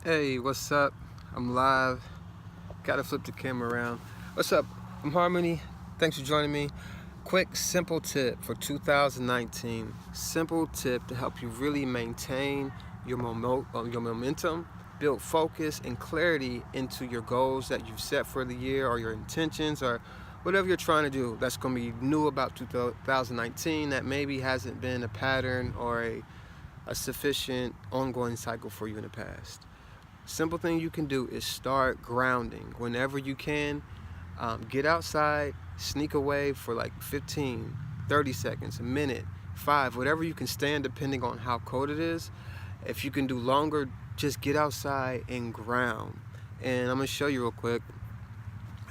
Hey, what's up? I'm live. Gotta flip the camera around. What's up? I'm Harmony. Thanks for joining me. Quick, simple tip for 2019. Simple tip to help you really maintain your momentum, build focus and clarity into your goals that you've set for the year or your intentions or whatever you're trying to do. That's going to be new about 2019 that maybe hasn't been a pattern or a sufficient ongoing cycle for you in the past. Simple thing you can do is start grounding whenever you can. Get outside, sneak away for like 15, 30 seconds, a minute, 5, whatever you can stand depending on how cold it is. If you can do longer, just get outside and ground. And I'm gonna show you real quick.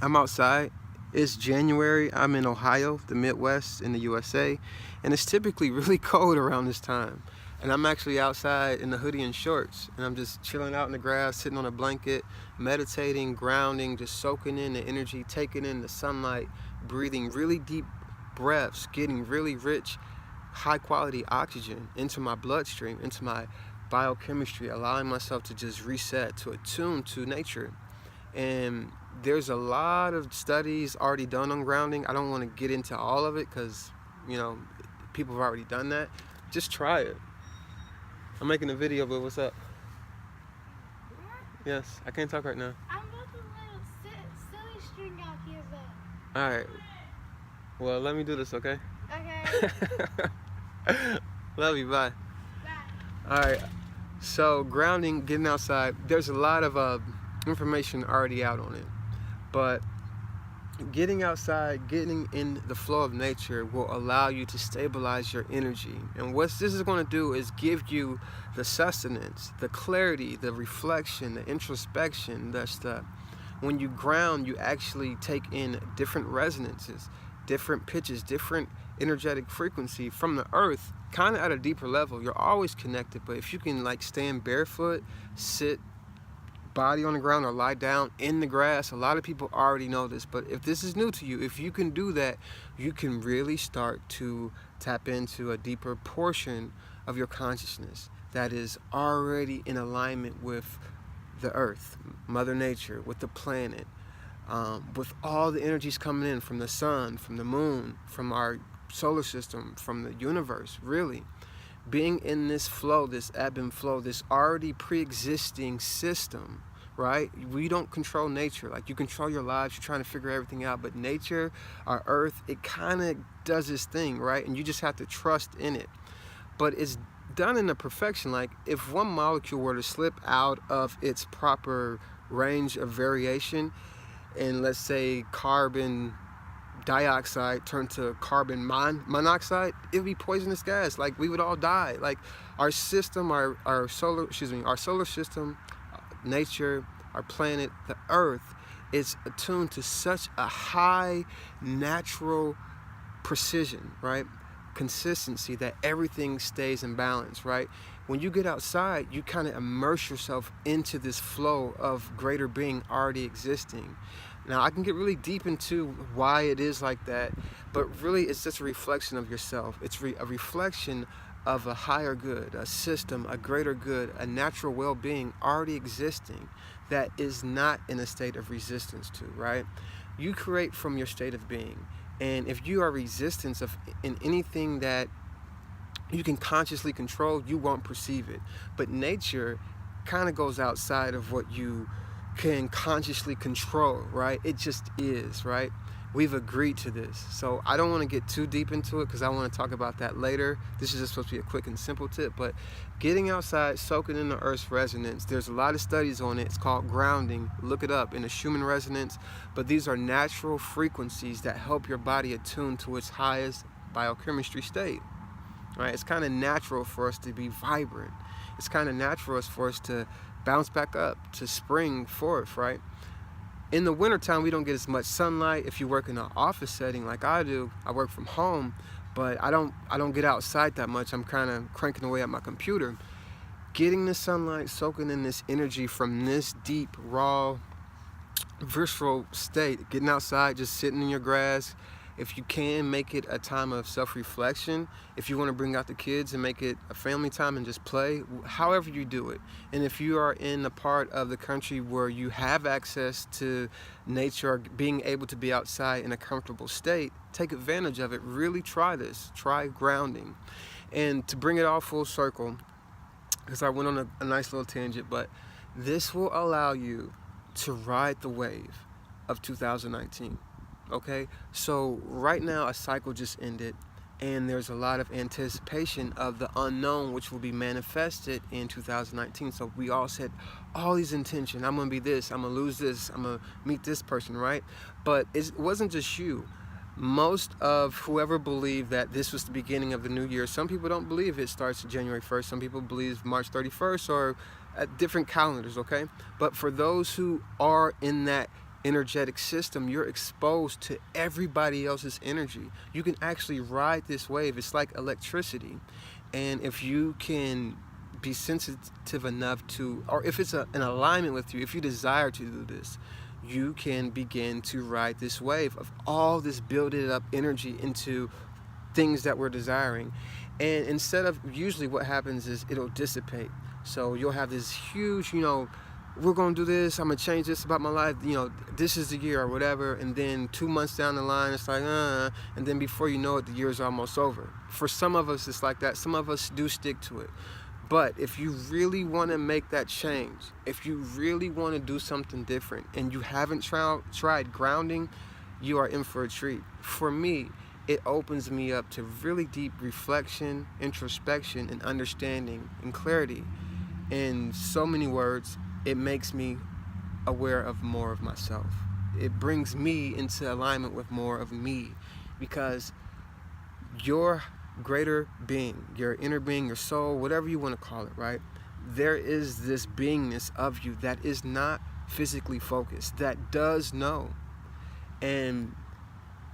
I'm outside. It's January. I'm in Ohio, the Midwest in the USA, and it's typically really cold around this time. And I'm actually outside in the hoodie and shorts, and I'm just chilling out in the grass, sitting on a blanket, meditating, grounding, just soaking in the energy, taking in the sunlight, breathing really deep breaths, getting really rich, high quality oxygen into my bloodstream, into my biochemistry, allowing myself to just reset, to attune to nature. And there's a lot of studies already done on grounding. I don't want to get into all of it because, you know, people have already done that. Just try it. I'm making a video, but what's up? Yes, I can't talk right now. I'm about to let a silly string out here though. All right. Well, let me do this, okay? Okay. Love you. Bye. Bye. All right. So grounding, getting outside. There's a lot of information already out on it, but getting outside, getting in the flow of nature will allow you to stabilize your energy. And what this is going to do is give you the sustenance, the clarity, the reflection, the introspection. When you ground, you actually take in different resonances, different pitches, different energetic frequency from the earth, kind of at a deeper level. You're always connected, but if you can like stand barefoot, sit body on the ground or lie down in the grass. A lot of people already know this, but if this is new to you, if you can do that, you can really start to tap into a deeper portion of your consciousness that is already in alignment with the earth, Mother Nature, with the planet, with all the energies coming in from the sun, from the moon, from our solar system, from the universe, really being in this flow, this ebb and flow, this already pre-existing system, right? We don't control nature. Like, you control your lives, you're trying to figure everything out, but nature, our earth, it kind of does its thing, right? And you just have to trust in it. But it's done in a perfection. Like, if one molecule were to slip out of its proper range of variation, and let's say carbon dioxide turned to carbon monoxide, it would be poisonous gas. Like, we would all die. Like, our system, our solar system, nature, our planet, the earth, is attuned to such a high natural precision, right? Consistency, that everything stays in balance, right? When you get outside, you kind of immerse yourself into this flow of greater being already existing. Now, I can get really deep into why it is like that, but really it's just a reflection of yourself. It's a reflection of a higher good, a system, a greater good, a natural well-being already existing that is not in a state of resistance to, right? You create from your state of being. And if you are resistance in anything that you can consciously control, you won't perceive it. But nature kind of goes outside of what you can consciously control, right? It just is, right? We've agreed to this. So I don't want to get too deep into it because I want to talk about that later. This is just supposed to be a quick and simple tip, but getting outside, soaking in the earth's resonance, there's a lot of studies on it. It's called grounding. Look it up in the Schumann resonance. But these are natural frequencies that help your body attune to its highest biochemistry state, right? It's kind of natural for us to be vibrant. It's kind of natural for us to bounce back up, to spring forth, right? In the wintertime, we don't get as much sunlight. If you work in an office setting like I do, I work from home, but I don't get outside that much. I'm kind of cranking away at my computer. Getting the sunlight, soaking in this energy from this deep, raw, visceral state, getting outside, just sitting in your grass, If you can, make it a time of self-reflection. If you want to bring out the kids and make it a family time and just play, however you do it. And if you are in a part of the country where you have access to nature, or being able to be outside in a comfortable state, take advantage of it. Really try this. Try grounding. And to bring it all full circle, because I went on a nice little tangent, but this will allow you to ride the wave of 2019. Okay, so right now a cycle just ended, and there's a lot of anticipation of the unknown, which will be manifested in 2019. So we all said all these intentions: I'm gonna be this, I'm gonna lose this, I'm gonna meet this person, right? But it wasn't just you. Most of whoever believed that this was the beginning of the new year, some people don't believe it starts January 1st, some people believe March 31st, or at different calendars, okay? But for those who are in that energetic system, you're exposed to everybody else's energy. You can actually ride this wave. It's like electricity. And if you can be sensitive enough to, or if it's an alignment with you, if you desire to do this, you can begin to ride this wave of all this builded up energy into things that we're desiring. And instead of, usually what happens is it'll dissipate. So you'll have this huge, we're going to do this, I'm going to change this about my life, this is the year or whatever, and then 2 months down the line, it's like, and then before you know it, the year's almost over. For some of us, it's like that. Some of us do stick to it. But if you really want to make that change, if you really want to do something different, and you haven't tried grounding, you are in for a treat. For me, it opens me up to really deep reflection, introspection, and understanding and clarity. In so many words, it makes me aware of more of myself. It brings me into alignment with more of me, because your greater being, your inner being, your soul, whatever you want to call it, right? There is this beingness of you that is not physically focused, that does know and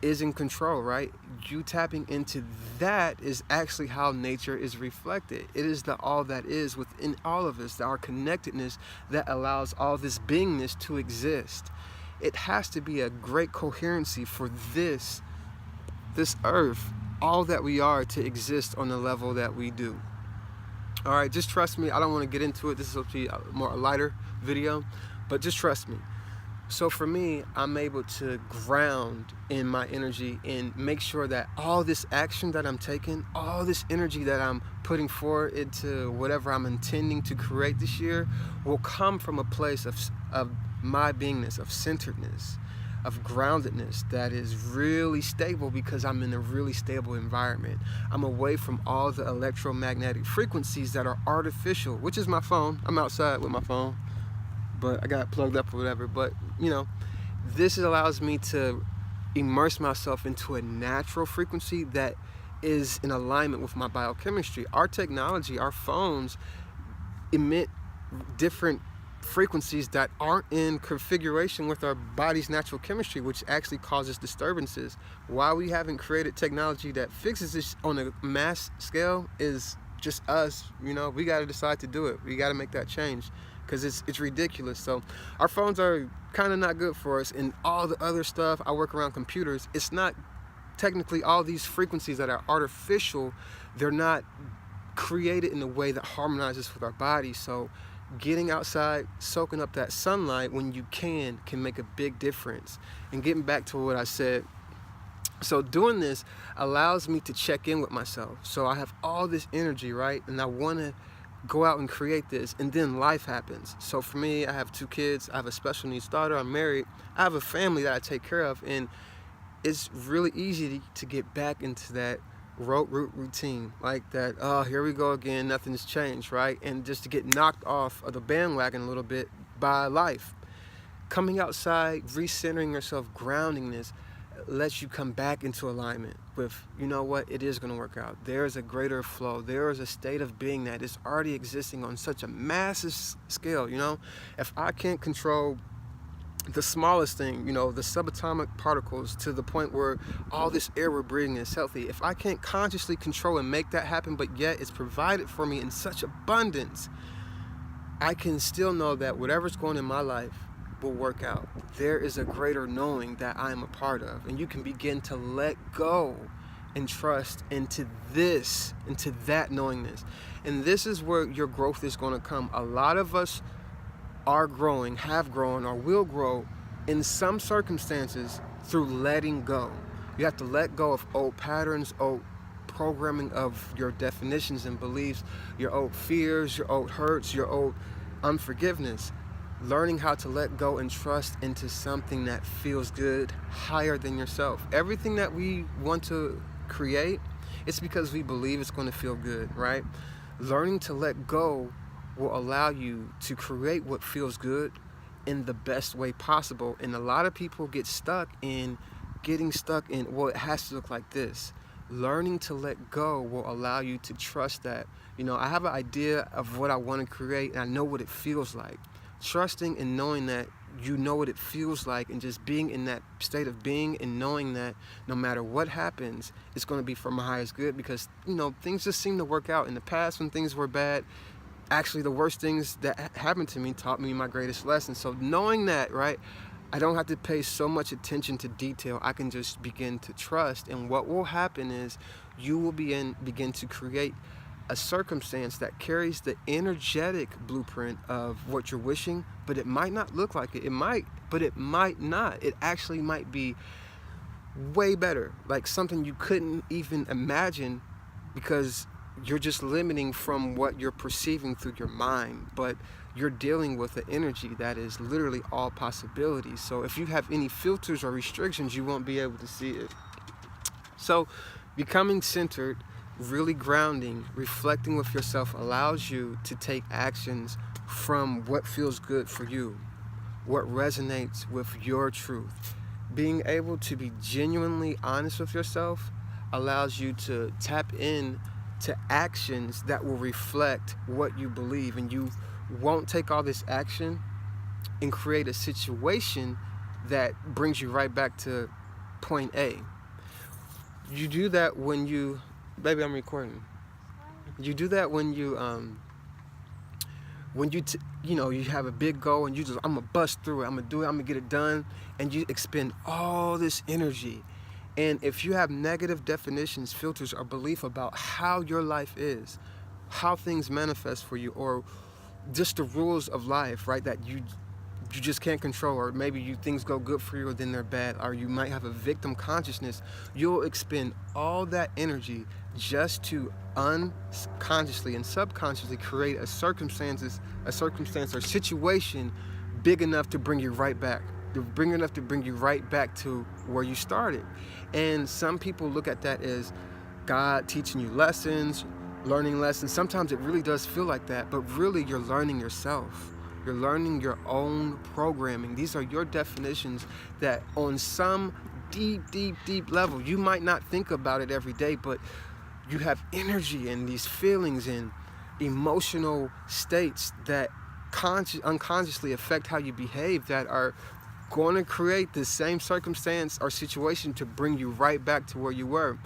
is in control, right? You tapping into that is actually how nature is reflected. It is the all that is within all of us, our connectedness that allows all this beingness to exist. It has to be a great coherency for this earth, all that we are, to exist on the level that we do. All right, just trust me. I don't want to get into it. This is supposed to be a lighter video, but just trust me. So for me, I'm able to ground in my energy and make sure that all this action that I'm taking, all this energy that I'm putting forward into whatever I'm intending to create this year, will come from a place of my beingness, of centeredness, of groundedness that is really stable, because I'm in a really stable environment. I'm away from all the electromagnetic frequencies that are artificial, which is my phone. I'm outside with my phone, but I got it plugged up or whatever. But this allows me to immerse myself into a natural frequency that is in alignment with my biochemistry. Our technology, our phones, emit different frequencies that aren't in configuration with our body's natural chemistry, which actually causes disturbances. Why we haven't created technology that fixes this on a mass scale is just us. We got to decide to do it. We got to make that change, because it's ridiculous. So our phones are kind of not good for us, and all the other stuff. I work around computers. It's not technically all these frequencies that are artificial. They're not created in a way that harmonizes with our body. So getting outside, soaking up that sunlight when you can make a big difference. And getting back to what I said, so doing this allows me to check in with myself. So I have all this energy, right? And I want to go out and create this, and then life happens. So for me, I have 2 kids, I have a special needs daughter, I'm married, I have a family that I take care of, and it's really easy to get back into that rote routine, like that, oh, here we go again, nothing's changed, right? And just to get knocked off of the bandwagon a little bit by life. Coming outside, recentering yourself, grounding this, lets you come back into alignment with, what, it is going to work out. There is a greater flow. There is a state of being that is already existing on such a massive scale. If I can't control the smallest thing, the subatomic particles, to the point where all this air we're breathing is healthy, if I can't consciously control and make that happen, but yet it's provided for me in such abundance, I can still know that whatever's going in my life, will work out. There is a greater knowing that I am a part of. And you can begin to let go and trust into that knowingness. And this is where your growth is going to come. A lot of us are growing, have grown, or will grow in some circumstances through letting go. You have to let go of old patterns, old programming of your definitions and beliefs, your old fears, your old hurts, your old unforgiveness. Learning how to let go and trust into something that feels good, higher than yourself. Everything that we want to create, it's because we believe it's going to feel good, right? Learning to let go will allow you to create what feels good in the best way possible. And a lot of people get stuck in well, it has to look like this. Learning to let go will allow you to trust that, I have an idea of what I want to create and I know what it feels like. Trusting and knowing that you know what it feels like, and just being in that state of being and knowing that no matter what happens, it's going to be for my highest good, because things just seem to work out. In the past, when things were bad, actually the worst things that happened to me taught me my greatest lesson. So knowing that, right, I don't have to pay so much attention to detail. I can just begin to trust, and what will happen is you will begin to create a circumstance that carries the energetic blueprint of what you're wishing, but it might not look like it. It might, but it might not. It actually might be way better, like something you couldn't even imagine, because you're just limiting from what you're perceiving through your mind, but you're dealing with an energy that is literally all possibilities. So if you have any filters or restrictions, you won't be able to see it. So becoming centered, really grounding, reflecting with yourself allows you to take actions from what feels good for you, what resonates with your truth. Being able to be genuinely honest with yourself allows you to tap in to actions that will reflect what you believe, and you won't take all this action and create a situation that brings you right back to point A. You do that when you, baby, I'm recording. You do that when you you have a big goal and you just, I'm gonna bust through it, I'm gonna do it, I'm gonna get it done, and you expend all this energy. And if you have negative definitions, filters, or belief about how your life is, how things manifest for you, or just the rules of life, right, that you just can't control, or maybe things go good for you or then they're bad, or you might have a victim consciousness, you'll expend all that energy just to unconsciously and subconsciously create a circumstance or situation big enough to bring you right back. To bring you right back to where you started. And some people look at that as God teaching you lessons, learning lessons. Sometimes it really does feel like that, but really you're learning yourself. You're learning your own programming. These are your definitions that on some deep level, you might not think about it every day, but you have energy and these feelings and emotional states that unconsciously affect how you behave, that are going to create the same circumstance or situation to bring you right back to where you were.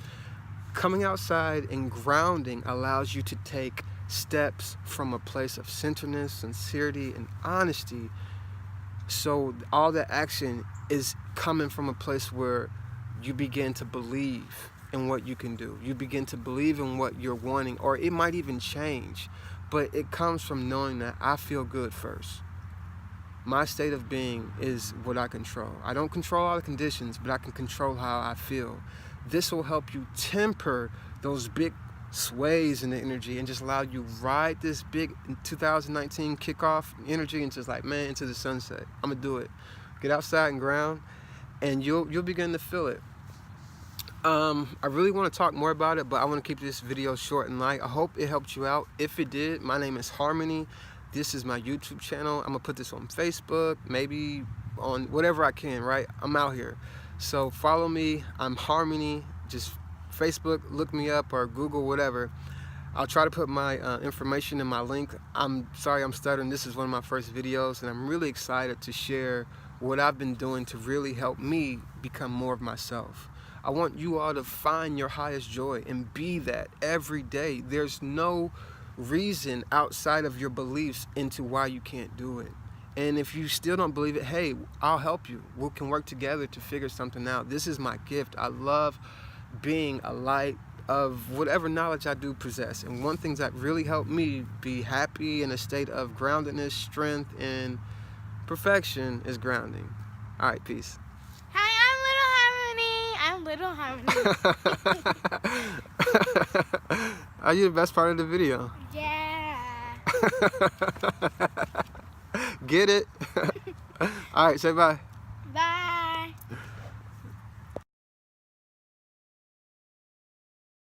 Coming outside and grounding allows you to take steps from a place of centeredness, sincerity, and honesty. So all that action is coming from a place where you begin to believe in what you can do. You begin to believe in what you're wanting, or it might even change. But it comes from knowing that I feel good first. My state of being is what I control. I don't control all the conditions, but I can control how I feel. This will help you temper those big sways in the energy and just allow you ride this big 2019 kickoff energy and just like, man, into the sunset. I'm gonna do it. Get outside and ground, and you'll begin to feel it. I really want to talk more about it, but I want to keep this video short and light. I hope it helped you out. If it did, my name is Harmony. This is my YouTube channel. I'm gonna put this on Facebook, maybe on whatever I can, right? I'm out here. So follow me. I'm Harmony. Just Facebook, look me up, or Google, whatever. I'll try to put my information in my link. I'm sorry I'm stuttering. This is one of my first videos, and I'm really excited to share what I've been doing to really help me become more of myself. I want you all to find your highest joy and be that every day. There's no reason outside of your beliefs into why you can't do it. And if you still don't believe it, hey, I'll help you. We can work together to figure something out. This is my gift. I love being a light of whatever knowledge I do possess. And one thing that really helped me be happy in a state of groundedness, strength, and perfection is grounding. All right, peace. Hi, I'm Little Harmony. Are you the best part of the video? Yeah. Get it? All right, say bye.